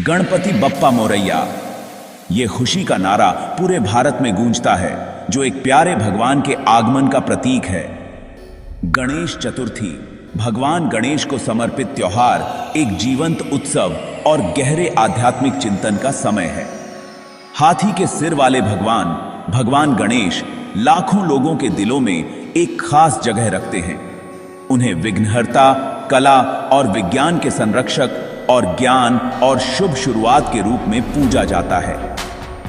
गणपति बप्पा मोरैया, ये खुशी का नारा पूरे भारत में गूंजता है, जो एक प्यारे भगवान के आगमन का प्रतीक है। गणेश चतुर्थी भगवान गणेश को समर्पित त्योहार एक जीवंत उत्सव और गहरे आध्यात्मिक चिंतन का समय है। हाथी के सिर वाले भगवान गणेश लाखों लोगों के दिलों में एक खास जगह रखते हैं। उन्हें विघ्नहर्ता, कला और विज्ञान के संरक्षक और ज्ञान और शुभ शुरुआत के रूप में पूजा जाता है।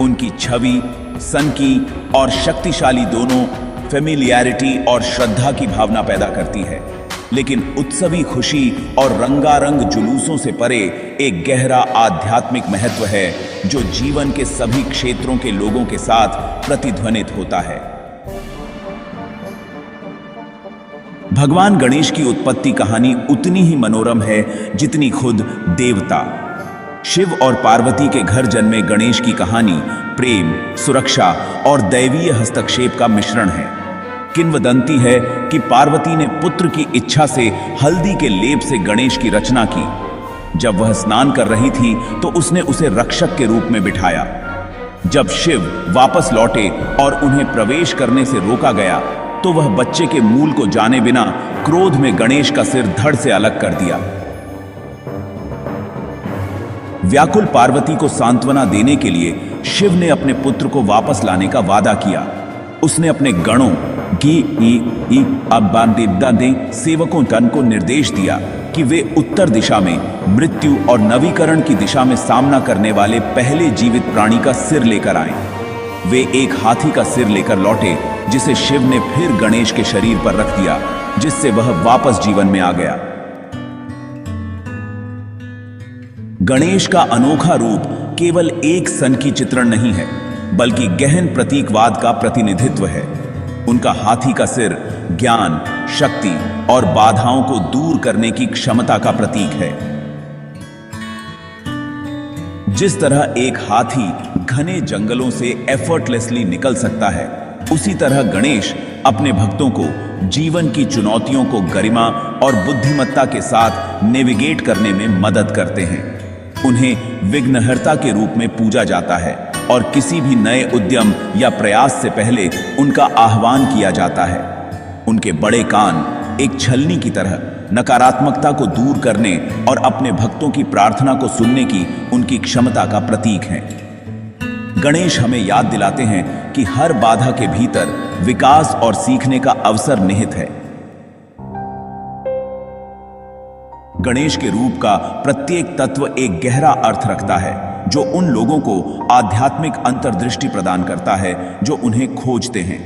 उनकी छवि सनकी और शक्तिशाली दोनों फेमिलियरिटी और श्रद्धा की भावना पैदा करती है, लेकिन उत्सवी खुशी और रंगारंग जुलूसों से परे एक गहरा आध्यात्मिक महत्व है जो जीवन के सभी क्षेत्रों के लोगों के साथ प्रतिध्वनित होता है। भगवान गणेश की उत्पत्ति कहानी उतनी ही मनोरम है जितनी खुद देवता। शिव और पार्वती के घर जन्मे गणेश की कहानी प्रेम, सुरक्षा और दैवीय हस्तक्षेप का मिश्रण है। किंवदंती है कि पार्वती ने पुत्र की इच्छा से हल्दी के लेप से गणेश की रचना की। जब वह स्नान कर रही थी तो उसने उसे रक्षक के रूप में बिठाया। जब शिव वापस लौटे और उन्हें प्रवेश करने से रोका गया तो वह बच्चे के मूल को जाने बिना क्रोध में गणेश का सिर धड़ से अलग कर दिया। व्याकुल पार्वती को सांत्वना देने के लिए शिव ने अपने पुत्र को वापस लाने का वादा किया। उसने अपने गणों सेवकों को निर्देश दिया कि वे उत्तर दिशा में मृत्यु और नवीकरण की दिशा में सामना करने वाले पहले जीवित प्राणी का सिर लेकर आए। वे एक हाथी का सिर लेकर लौटे, जिसे शिव ने फिर गणेश के शरीर पर रख दिया, जिससे वह वापस जीवन में आ गया। गणेश का अनोखा रूप केवल एक सन की चित्रण नहीं है, बल्कि गहन प्रतीकवाद का प्रतिनिधित्व है। उनका हाथी का सिर ज्ञान, शक्ति और बाधाओं को दूर करने की क्षमता का प्रतीक है। जिस तरह एक हाथी घने जंगलों से एफर्टलेसली निकल सकता है, उसी तरह गणेश अपने भक्तों को जीवन की चुनौतियों को गरिमा और बुद्धिमत्ता के साथ नेविगेट करने में मदद करते हैं। उन्हें विघ्नहर्ता के रूप में पूजा जाता है और किसी भी नए उद्यम या प्रयास से पहले उनका आह्वान किया जाता है। उनके बड़े कान एक छलनी की तरह नकारात्मकता को दूर करने और अपने भक्तों की प्रार्थना को सुनने की उनकी क्षमता का प्रतीक हैं। गणेश हमें याद दिलाते हैं कि हर बाधा के भीतर विकास और सीखने का अवसर निहित है। गणेश के रूप का प्रत्येक तत्व एक गहरा अर्थ रखता है, जो उन लोगों को आध्यात्मिक अंतर्दृष्टि प्रदान करता है जो उन्हें खोजते हैं।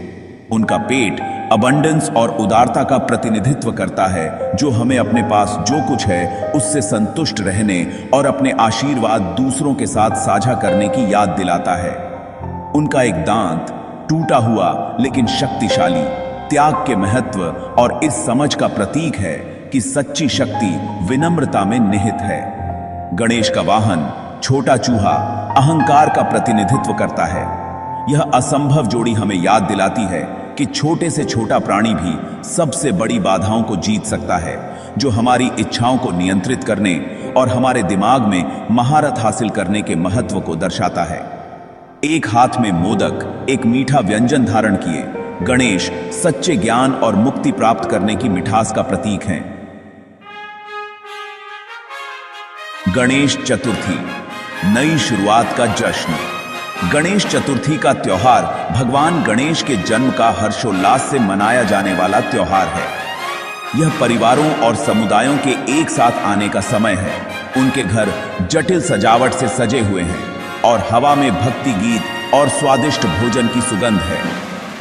उनका पेट अबंडेंस और उदारता का प्रतिनिधित्व करता है, जो हमें अपने पास जो कुछ है उससे संतुष्ट रहने और अपने आशीर्वाद दूसरों के साथ साझा करने की याद दिलाता है। उनका एक दांत टूटा हुआ लेकिन शक्तिशाली त्याग के महत्व और इस समझ का प्रतीक है कि सच्ची शक्ति विनम्रता में निहित है। गणेश का वाहन छोटा चूहा अहंकार का प्रतिनिधित्व करता है। यह असंभव जोड़ी हमें याद दिलाती है कि छोटे से छोटा प्राणी भी सबसे बड़ी बाधाओं को जीत सकता है, जो हमारी इच्छाओं को नियंत्रित करने और हमारे दिमाग में महारत हासिल करने के महत्व को दर्शाता है। एक हाथ में मोदक, एक मीठा व्यंजन धारण किए, गणेश सच्चे ज्ञान और मुक्ति प्राप्त करने की मिठास का प्रतीक हैं। गणेश चतुर्थी नई शुरुआत का जश्न। गणेश चतुर्थी का त्योहार भगवान गणेश के जन्म का हर्षोल्लास से मनाया जाने वाला त्योहार है। यह परिवारों और समुदायों के एक साथ आने का समय है। उनके घर जटिल सजावट से सजे हुए हैं और हवा में भक्ति गीत और स्वादिष्ट भोजन की सुगंध है।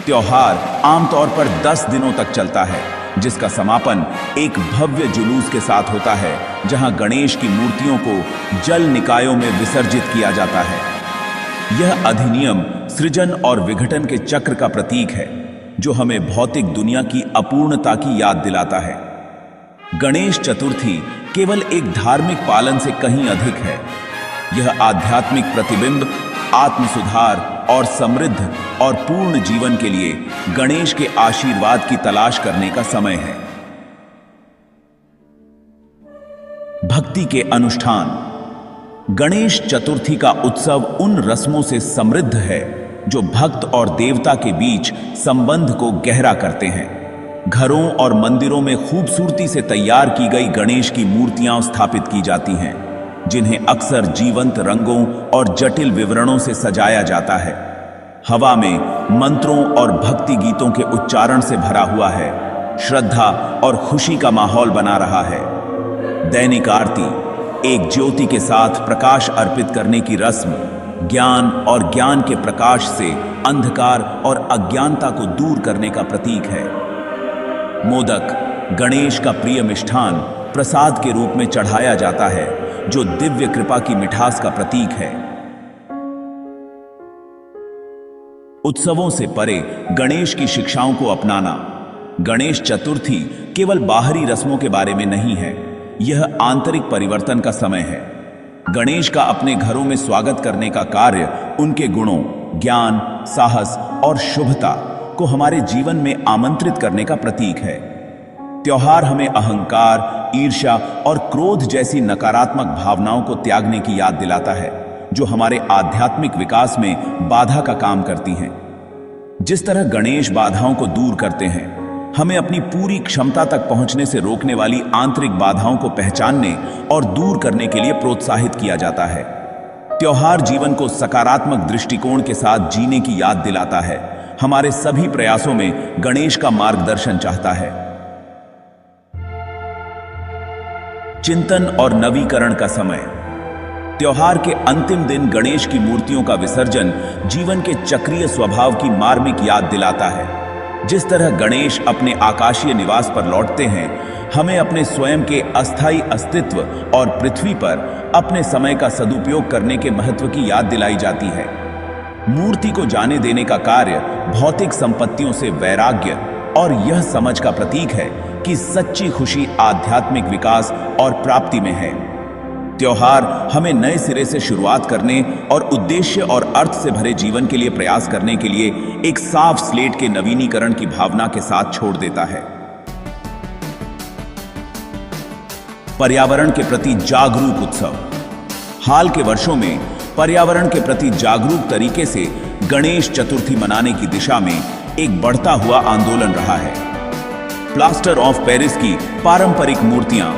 त्योहार आमतौर पर 10 दिनों तक चलता है, जिसका समापन एक भव्य जुलूस के साथ होता है, जहां गणेश की मूर्तियों को जल निकायों में विसर्जित किया जाता है। यह अधिनियम सृजन और विघटन के चक्र का प्रतीक है, जो हमें भौतिक दुनिया की अपूर्णता की याद दिलाता है। गणेश चतुर्थी केवल एक धार्मिक पालन से कहीं अधिक है। यह आध्यात्मिक प्रतिबिंब, आत्म सुधार और समृद्ध और पूर्ण जीवन के लिए गणेश के आशीर्वाद की तलाश करने का समय है। भक्ति के अनुष्ठान। गणेश चतुर्थी का उत्सव उन रस्मों से समृद्ध है जो भक्त और देवता के बीच संबंध को गहरा करते हैं। घरों और मंदिरों में खूबसूरती से तैयार की गई गणेश की मूर्तियां स्थापित की जाती हैं, जिन्हें अक्सर जीवंत रंगों और जटिल विवरणों से सजाया जाता है। हवा में मंत्रों और भक्ति गीतों के उच्चारण से भरा हुआ है, श्रद्धा और खुशी का माहौल बना रहा है। दैनिक आरती, एक ज्योति के साथ प्रकाश अर्पित करने की रस्म, ज्ञान और ज्ञान के प्रकाश से अंधकार और अज्ञानता को दूर करने का प्रतीक है। मोदक, गणेश का प्रिय मिष्ठान, प्रसाद के रूप में चढ़ाया जाता है, जो दिव्य कृपा की मिठास का प्रतीक है। उत्सवों से परे गणेश की शिक्षाओं को अपनाना। गणेश चतुर्थी केवल बाहरी रस्मों के बारे में नहीं है, यह आंतरिक परिवर्तन का समय है। गणेश का अपने घरों में स्वागत करने का कार्य उनके गुणों, ज्ञान, साहस और शुभता को हमारे जीवन में आमंत्रित करने का प्रतीक है। त्योहार हमें अहंकार, ईर्ष्या और क्रोध जैसी नकारात्मक भावनाओं को त्यागने की याद दिलाता है, जो हमारे आध्यात्मिक विकास में बाधा का काम करती हैं। जिस तरह गणेश बाधाओं को दूर करते हैं, हमें अपनी पूरी क्षमता तक पहुंचने से रोकने वाली आंतरिक बाधाओं को पहचानने और दूर करने के लिए प्रोत्साहित किया जाता है। त्योहार जीवन को सकारात्मक दृष्टिकोण के साथ जीने की याद दिलाता है। हमारे सभी प्रयासों में गणेश का मार्गदर्शन चाहता है। चिंतन और नवीकरण का समय। त्योहार के अंतिम दिन गणेश की मूर्तियों का विसर्जन जीवन के चक्रीय स्वभाव की मार्मिक याद दिलाता है। जिस तरह गणेश अपने आकाशीय निवास पर लौटते हैं, हमें अपने स्वयं के अस्थायी अस्तित्व और पृथ्वी पर अपने समय का सदुपयोग करने के महत्व की याद दिलाई जाती है। मूर्ति को जाने देने का कार्य भौतिक संपत्तियों से वैराग्य और यह समझ का प्रतीक है कि सच्ची खुशी आध्यात्मिक विकास और प्राप्ति में है। त्योहार हमें नए सिरे से शुरुआत करने और उद्देश्य और अर्थ से भरे जीवन के लिए प्रयास करने के लिए एक साफ स्लेट के नवीनीकरण की भावना के साथ छोड़ देता है। पर्यावरण के प्रति जागरूक उत्सव। हाल के वर्षों में पर्यावरण के प्रति जागरूक तरीके से गणेश चतुर्थी मनाने की दिशा में एक बढ़ता हुआ आंदोलन रहा है। प्लास्टर ऑफ पेरिस की पारंपरिक मूर्तियां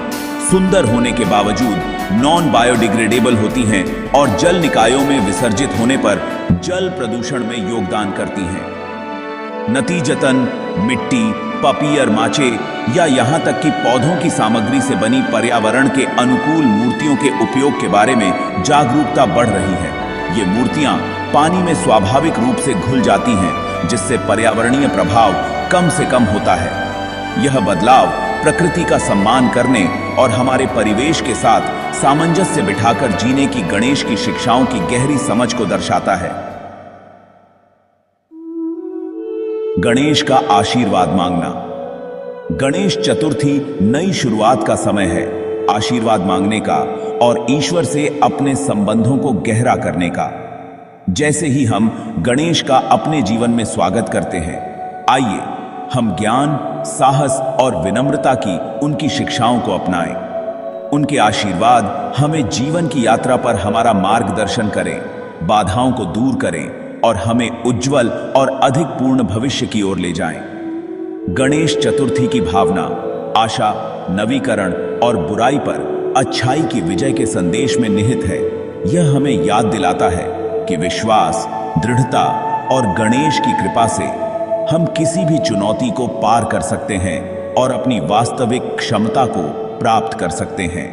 सुंदर होने के बावजूद नॉन बायोडिग्रेडेबल होती हैं और जल निकायों में विसर्जित होने पर जल प्रदूषण में योगदान करती हैं। नतीजतन मिट्टी, पपीयर माचे या यहां तक कि पौधों की सामग्री से बनी पर्यावरण के अनुकूल मूर्तियों के उपयोग के बारे में जागरूकता बढ़ रही है। ये मूर्तियां पानी में स्वाभाविक रूप से घुल जाती हैं, जिससे पर्यावरणीय प्रभाव कम से कम होता है। यह बदलाव प्रकृति का सम्मान करने और हमारे परिवेश के साथ सामंजस्य बिठाकर जीने की गणेश की शिक्षाओं की गहरी समझ को दर्शाता है। गणेश का आशीर्वाद मांगना। गणेश चतुर्थी नई शुरुआत का समय है, आशीर्वाद मांगने का और ईश्वर से अपने संबंधों को गहरा करने का। जैसे ही हम गणेश का अपने जीवन में स्वागत करते हैं, आइए हम ज्ञान, साहस और विनम्रता की उनकी शिक्षाओं को अपनाएं। उनके आशीर्वाद हमें जीवन की यात्रा पर हमारा मार्गदर्शन करें, बाधाओं को दूर करें और हमें उज्जवल और अधिक पूर्ण भविष्य की ओर ले जाएं। गणेश चतुर्थी की भावना आशा, नवीकरण और बुराई पर अच्छाई की विजय के संदेश में निहित है। यह हमें याद दिलाता है कि विश्वास, दृढ़ता और गणेश की कृपा से हम किसी भी चुनौती को पार कर सकते हैं और अपनी वास्तविक क्षमता को प्राप्त कर सकते हैं।